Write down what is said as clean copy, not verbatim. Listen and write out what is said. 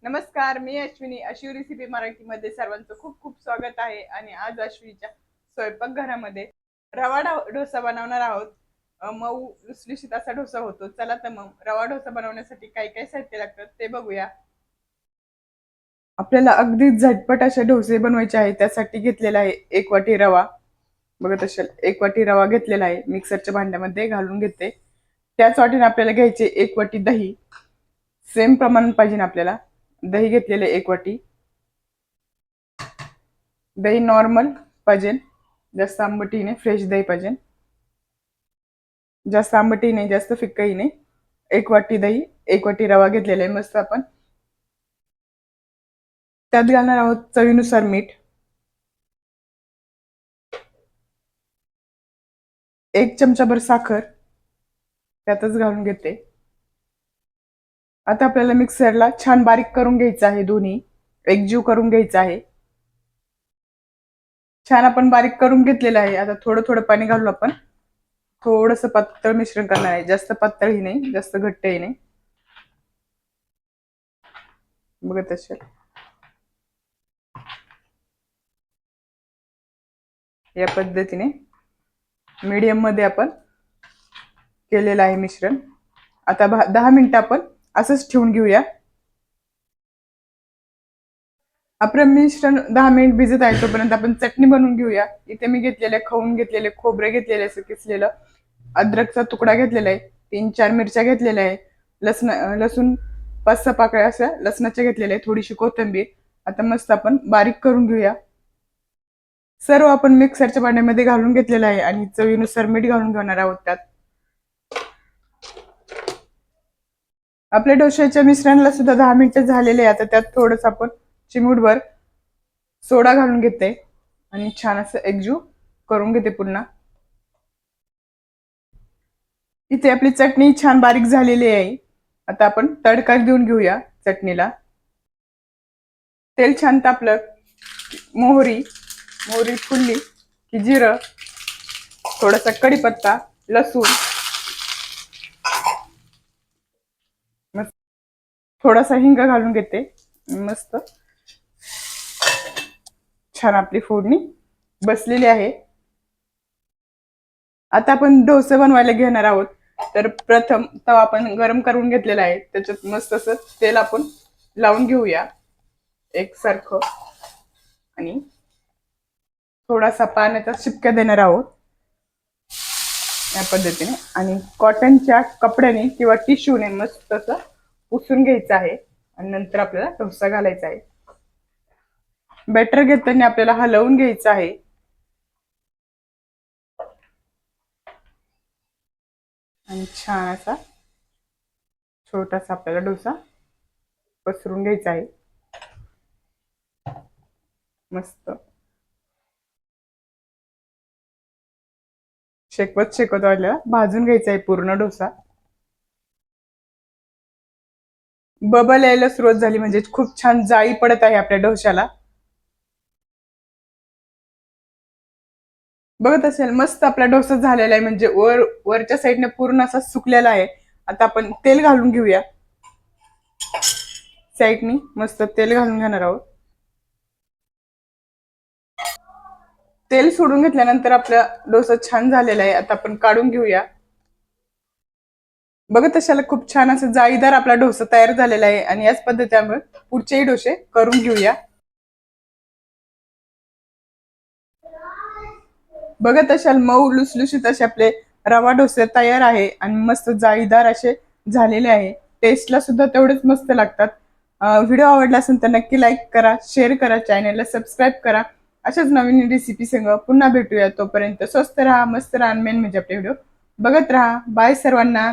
नमस्कार, मी अश्विनी. अश्वी रेसिपी मराठीमध्ये सर्वांचं खूप खूप स्वागत आहे. आणि आज अश्विनीच्या स्वयंपाकघरामध्ये रवा डोसा बनवणार आहोत. मऊ लुसलुशीत असा डोसा होतो. चला तर मग रवा डोसा बनवण्यासाठी काय काय साहित्य लागतात ते बघूया. आपल्याला अगदी झटपट असे डोसे बनवायचे आहे. त्यासाठी घेतलेला आहे 1 वाटी रवा. बघत असेल 1 वाटी रवा घेतलेला आहे, मिक्सरच्या भांड्यामध्ये घालून घेते. त्याच वाटीने आपल्याला घ्यायचे 1 वाटी दही. सेम प्रमाण पाहिजे आपल्याला. दही घेतलेले 1 वाटी. दही नॉर्मल पाहिजे, जास्त आंबटही नाही, फ्रेश दही पाहिजे. जास्त आंबटही नाही, जास्त फिक्कही नाही. 1 वाटी दही, 1 वाटी रवा घेतलेला आहे. मस्त आपण त्यात घालणार आहोत चवीनुसार मीठ, 1 चमचाभर साखर त्यातच घालून घेते. आता आपल्याला मिक्सरला छान बारीक करून घ्यायचं आहे. दोन्ही एकजीव करून घ्यायचं आहे. छान आपण बारीक करून घेतलेलं आहे. आता थोडं थोडं पाणी घालून आपण थोडस पातळ मिश्रण करणार आहे. जास्त पातळही नाही, जास्त घट्टही नाही. बघत असेल या पद्धतीने मीडियम मध्ये आपण केलेलं आहे मिश्रण. आता 10 मिनिटं आपण असंच ठेवून घेऊया. आपलं मिश्रण 10 मिनिट भिजत आहे तोपर्यंत आपण चटणी बनवून घेऊया. इथे मी घेतलेले खाऊन घेतलेले खोबरे घेतलेले असं किसलेलं, अद्रकचा तुकडा घेतलेला आहे, 3-4 मिरच्या घेतलेल्या आहे, लसूण 5-6 पाकळ्या अशा लसणाच्या घेतलेल्या आहे, थोडीशी कोथिंबीर. आता मस्त आपण बारीक करून घेऊया. सर्व आपण मिक्सरच्या भांड्यामध्ये घालून घेतलेलं आहे आणि चवीनुसार मीठ घालून घेणार आहोत त्यात. आपल्या डोश्याच्या मिश्रणाला सुद्धा 10 मिनिटं झालेले आहे. आता त्यात थोडंसं आपण चिमूटभर सोडा घालून घेते आणि छान असं एकजीव करून घेते पुन्हा. इथे आपली चटणी छान बारीक झालेली आहे. आता आपण तडका देऊन घेऊया चटणीला. तेल छान तापलं, मोहरी मोहरी फुलली की जिरं, थोडासा कढीपत्ता, लसूण, मस्त थोडासा हिंग घालून घेते. मस्त छान आपली फोडणी बसलेली आहे. आता आपण डोसे बनवायला घेणार आहोत. तर प्रथम तवा आपण गरम करून घेतलेला आहे, त्याच्यात मस्त असं तेल आपण लावून घेऊया एकसारखं आणि थोडासा पाण्याचा शिपका देणार आहोत या पद्धतीने. आणि कॉटनच्या कपड्याने किंवा टिश्यूने मस्त असं पुसून घ्यायचं आहे आणि नंतर आपल्याला डोसा घालायचा आहे. बॅटर घेताना आपल्याला हलवून घ्यायचं आहे. आणि छान असा छोटासा आपल्याला डोसा पसरून घ्यायचा आहे. मस्त शेकवत शेकवत आपल्याला भाजून घ्यायचा आहे पूर्ण डोसा. बबल यायला सुरुवात झाली म्हणजे खूप छान जाळी पडत आहे आपल्या डोश्याला. बघत असेल मस्त आपला डोसा झालेला आहे, म्हणजे वरच्या साईडने पूर्ण असा सुकलेला आहे. आता आपण तेल घालून घेऊया. साईडनी मस्त तेल घालून घेणार आहोत. तेल सोडून घेतल्यानंतर आपला डोसा छान झालेला आहे. आता आपण काढून घेऊया. बघत असाल खूप छान असं जाळीदार आपला डोसा तयार झालेला आहे. आणि याच पद्धतीने पुढचेही डोसे करून घेऊया. बघत असाल मऊ लुसलुशीत असे आपले रवा डोसे तयार आहे आणि मस्त जाळीदार असे झालेले आहे. टेस्टला सुद्धा तेवढेच मस्त लागतात. व्हिडिओ आवडला असेल तर नक्की लाईक करा, शेअर करा, चॅनलला सबस्क्राईब करा. अशाच नवीन रेसिपी संग पुन्हा भेटूया. तोपर्यंत स्वस्त राहा, मस्त राहा, मेन म्हणजे आपले व्हिडिओ बघत राहा. बाय सर्वांना.